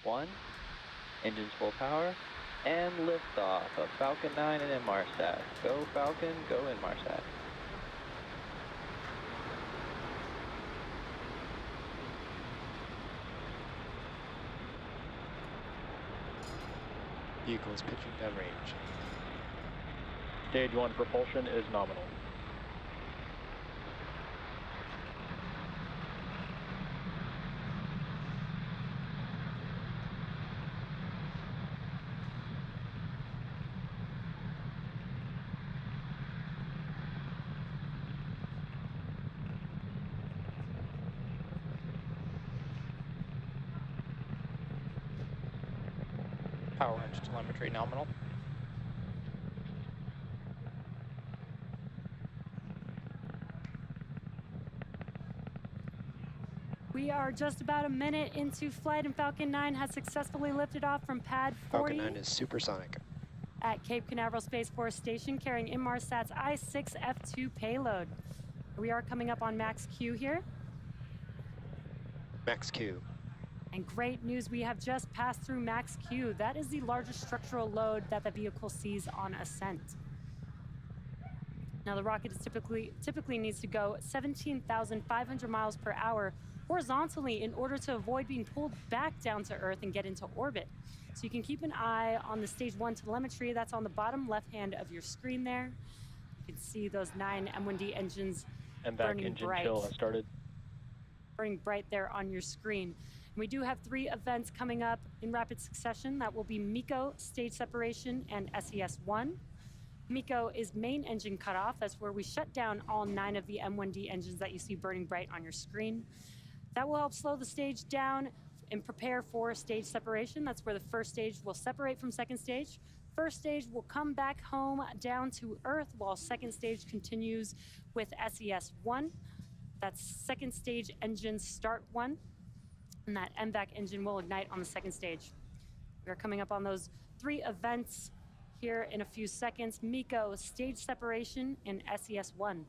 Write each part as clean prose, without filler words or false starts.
1, engines full power, and liftoff of Falcon 9 and Inmarsat. Go Falcon, go Inmarsat. Vehicle is pitching downrange. Stage 1 propulsion is nominal. Power winch telemetry nominal. We are just about a minute into flight, and Falcon 9 has successfully lifted off from pad 40 Falcon 9 is supersonic. at Cape Canaveral Space Force Station, carrying Inmarsat's I-6F2 payload. We are coming up on max Q here. Max Q. And great news, we have just passed through max Q. That is the largest structural load that the vehicle sees on ascent. Now the rocket is typically needs to go 17,500 miles per hour horizontally in order to avoid being pulled back down to Earth and get into orbit. So you can keep an eye on the stage 1 telemetry. That's on the bottom left hand of your screen there. You can see those 9 M1D engines And back burning engine bright. chill has started. Burning bright there on your screen. And we do have 3 events coming up in rapid succession. That will be MECO, stage separation, and SES-1. MECO is main engine cutoff. That's where we shut down all 9 of the M1D engines that you see burning bright on your screen. That will help slow the stage down and prepare for stage separation. That's where the first stage will separate from second stage. First stage will come back home down to Earth, while second stage continues with SES-1. That's second stage engine start 1. And that MVAC engine will ignite on the second stage. We are coming up on those 3 events here in a few seconds. MECO, stage separation, and SES-1.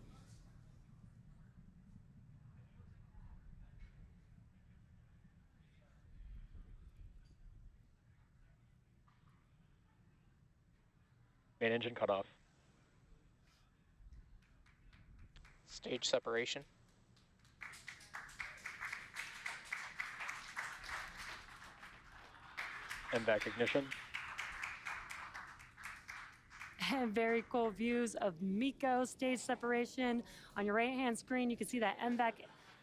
Main engine cut off. Stage separation. And back ignition. And very cool views of MECO stage separation. On your right-hand screen, you can see that MVAC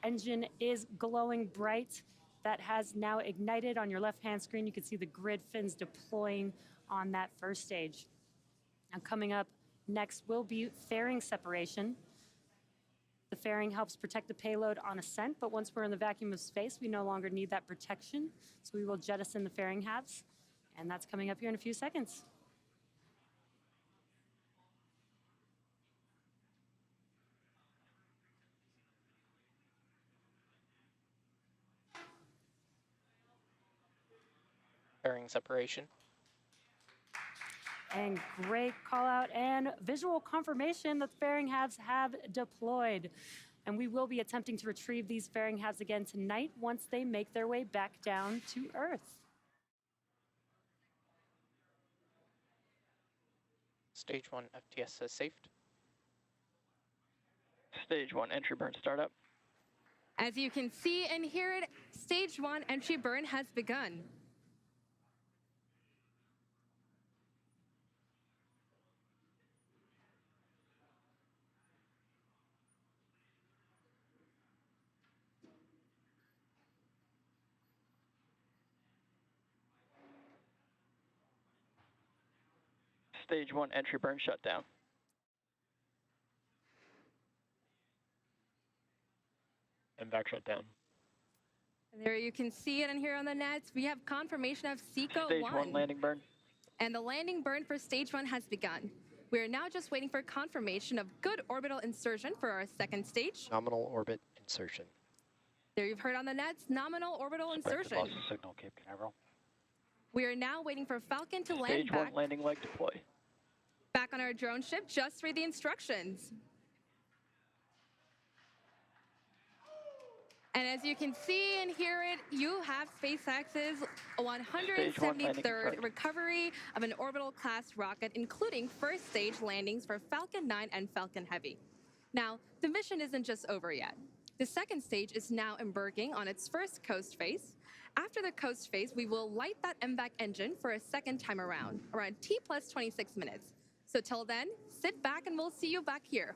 engine is glowing bright. That has now ignited. On your left-hand screen, you can see the grid fins deploying on that first stage. Now coming up next will be fairing separation. The fairing helps protect the payload on ascent, but once we're in the vacuum of space, we no longer need that protection. So we will jettison the fairing halves, and that's coming up here in a few seconds. Fairing separation. And great call out and visual confirmation that the fairing halves have deployed. And we will be attempting to retrieve these fairing halves again tonight once they make their way back down to Earth. Stage 1 FTS has safed. Stage 1 entry burn startup. As you can see and hear it, stage 1 entry burn has begun. Stage 1 entry burn shutdown. And back shut down. There you can see it and hear on the nets. We have confirmation of SECO Stage 1. 1 landing burn. And the landing burn for stage 1 has begun. We are now just waiting for confirmation of good orbital insertion for our second stage. Nominal orbit insertion. There you've heard on the nets, nominal orbital insertion. Boston signal, Cape Canaveral. We are now waiting for Falcon to land Stage back. 1 landing leg deploy. Back on our drone ship, just read the instructions. And as you can see and hear it, you have SpaceX's Stage one landing 173rd confirmed. recovery of an orbital class rocket, including first stage landings for Falcon 9 and Falcon Heavy. Now, the mission isn't just over yet. The second stage is now embarking on its first coast phase. After the coast phase, we will light that MVAC engine for a second time around T plus 26 minutes. So till then, sit back and we'll see you back here